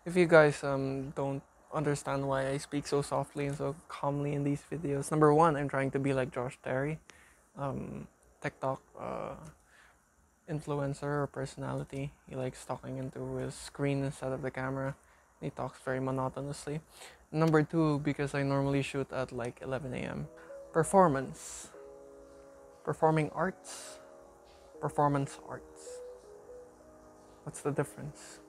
If you guys don't understand why I speak so softly and so calmly in these videos, number one, I'm trying to be like Josh Terry, TikTok influencer or personality. He likes talking into his screen instead of the camera. He talks very monotonously. Number two, because I normally shoot at like 11 a.m. Performance, performing arts, performance arts. What's the difference?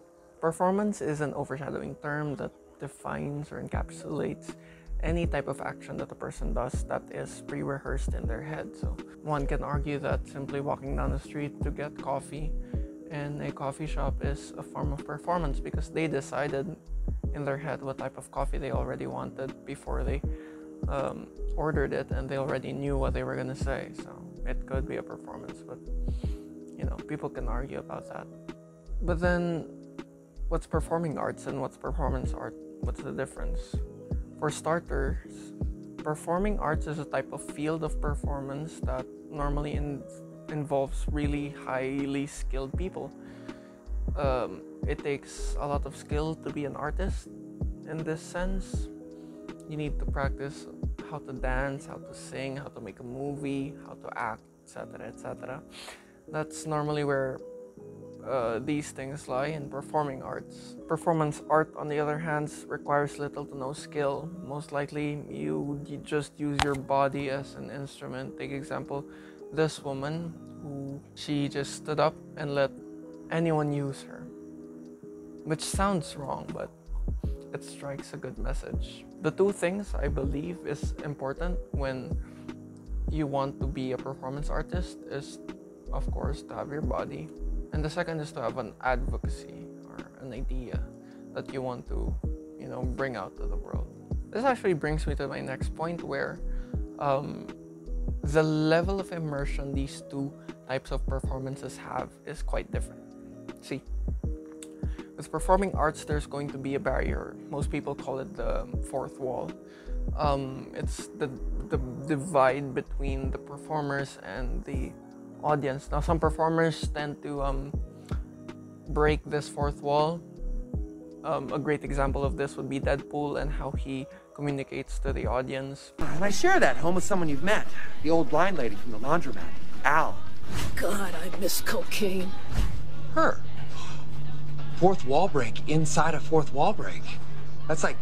Performance is an overshadowing term that defines or encapsulates any type of action that a person does that is pre-rehearsed in their head. So one can argue that simply walking down the street to get coffee in a coffee shop is a form of performance because they decided in their head what type of coffee they already wanted before they ordered it, and they already knew what they were going to say. So it could be a performance, but people can argue about that. But then, what's performing arts and what's performance art? What's the difference? For starters, performing arts is a type of field of performance that normally involves really highly skilled people. It takes a lot of skill to be an artist in this sense. You need to practice how to dance, how to sing, how to make a movie, how to act, etc., etc. That's normally where these things lie in performing arts. Performance art, on the other hand, requires little to no skill. Most likely, you just use your body as an instrument. Take example, this woman who she just stood up and let anyone use her, which sounds wrong, but it strikes a good message. The two things I believe is important when you want to be a performance artist is, of course, to have your body, and the second is to have an advocacy or an idea that you want to, bring out to the world. This actually brings me to my next point, where the level of immersion these two types of performances have is quite different. See, with performing arts, there's going to be a barrier. Most people call it the fourth wall. It's the divide between the performers and the audience. Now, some performers tend to break this fourth wall. A great example of this would be Deadpool and how he communicates to the audience. And I share that home with someone you've met, the old blind lady from the laundromat, Al. God, I miss cocaine. Her. Fourth wall break inside a fourth wall break. That's like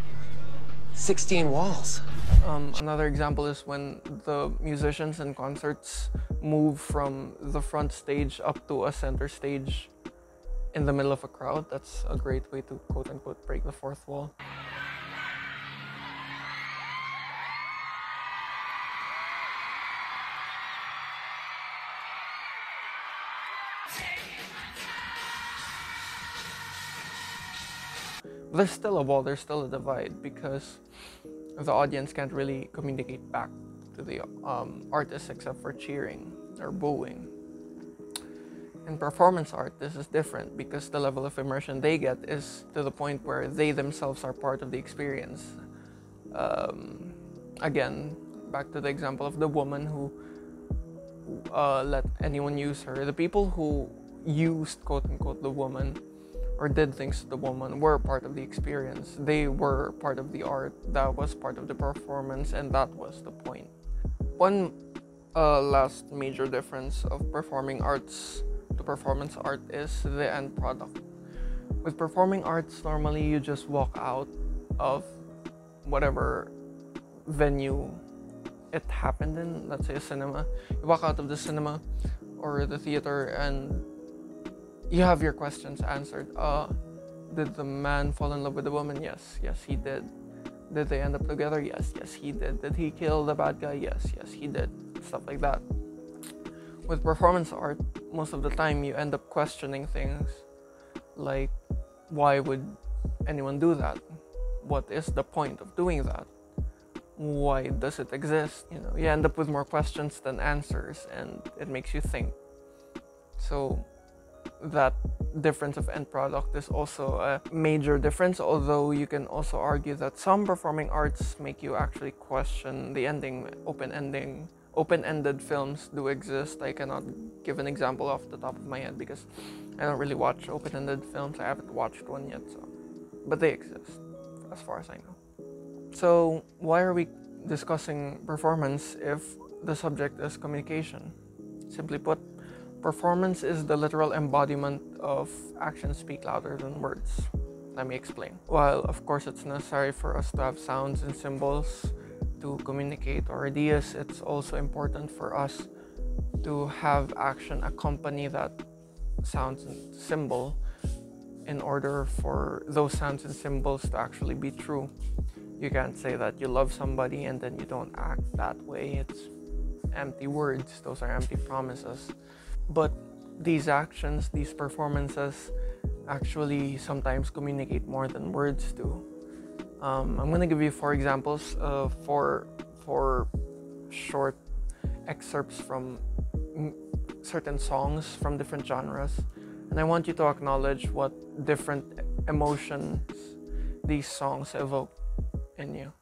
16 walls. Another example is when the musicians in concerts move from the front stage up to a center stage in the middle of a crowd. That's a great way to quote-unquote break the fourth wall. There's still a wall, there's still a divide, because the audience can't really communicate back to the artist except for cheering or booing. In performance art, this is different because the level of immersion they get is to the point where they themselves are part of the experience. Again, back to the example of the woman who let anyone use her. The people who used quote-unquote the woman or did things to the woman were part of the experience. They were part of the art. That was part of the performance, and that was the point. One last major difference of performing arts to performance art is the end product. With performing arts, normally you just walk out of whatever venue it happened in, let's say a cinema. You walk out of the cinema or the theater and you have your questions answered. Did the man fall in love with the woman? Yes, he did. Did they end up together? Yes, he did. Did he kill the bad guy? Yes, he did. Stuff like that. With performance art, most of the time you end up questioning things like, why would anyone do that? What is the point of doing that? Why does it exist? You end up with more questions than answers, and it makes you think. So that difference of end product is also a major difference, although you can also argue that some performing arts make you actually question the ending. Open-ended films do exist. I cannot give an example off the top of my head because I don't really watch open-ended films. I haven't watched one yet, so but they exist, as far as I know. So why are we discussing performance if the subject is communication? Simply put, performance is the literal embodiment of actions speak louder than words. Let me explain. While of course it's necessary for us to have sounds and symbols to communicate our ideas, it's also important for us to have action accompany that sounds and symbol in order for those sounds and symbols to actually be true. You can't say that you love somebody and then you don't act that way. It's empty words, those are empty promises. But these actions, these performances, actually sometimes communicate more than words do. I'm gonna give you 4 examples of four short excerpts from certain songs from different genres, and I want you to acknowledge what different emotions these songs evoke in you.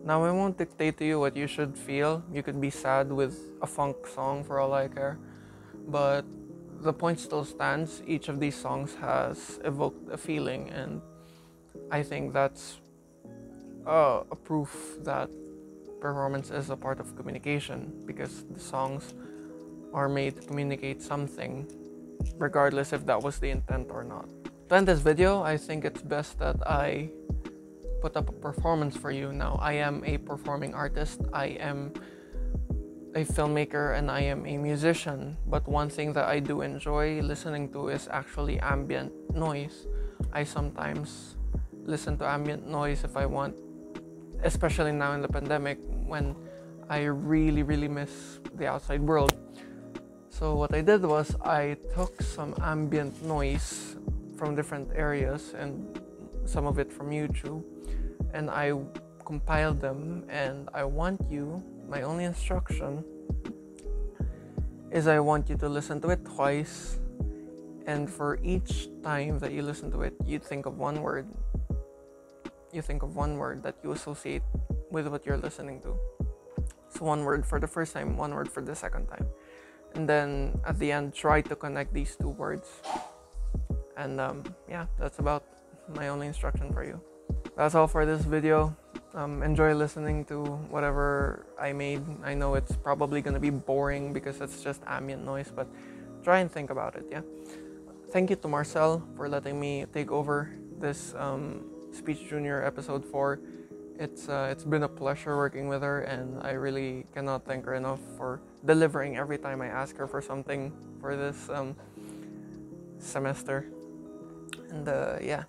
Now, I won't dictate to you what you should feel. You could be sad with a funk song for all I care. But the point still stands. Each of these songs has evoked a feeling, and I think that's a proof that performance is a part of communication, because the songs are made to communicate something, regardless if that was the intent or not. To end this video, I think it's best that I put up a performance for you. Now, I am a performing artist, I am a filmmaker, and I am a musician, but one thing that I do enjoy listening to is actually ambient noise. I sometimes listen to ambient noise if I want, especially now in the pandemic when I really miss the outside world. So what I did was I took some ambient noise from different areas and some of it from YouTube, and I compiled them, and I want you, my only instruction is I want you to listen to it twice, and for each time that you listen to it, you think of one word. You think of one word that you associate with what you're listening to. So one word for the first time, one word for the second time. And then at the end, try to connect these 2 words. And yeah, that's about my only instruction for you. That's all for this video. Enjoy listening to whatever I made. I know it's probably gonna be boring because it's just ambient noise, but try and think about it, yeah? Thank you to Marcel for letting me take over this Speech Junior episode 4. It's been a pleasure working with her, and I really cannot thank her enough for delivering every time I ask her for something for this semester. And yeah.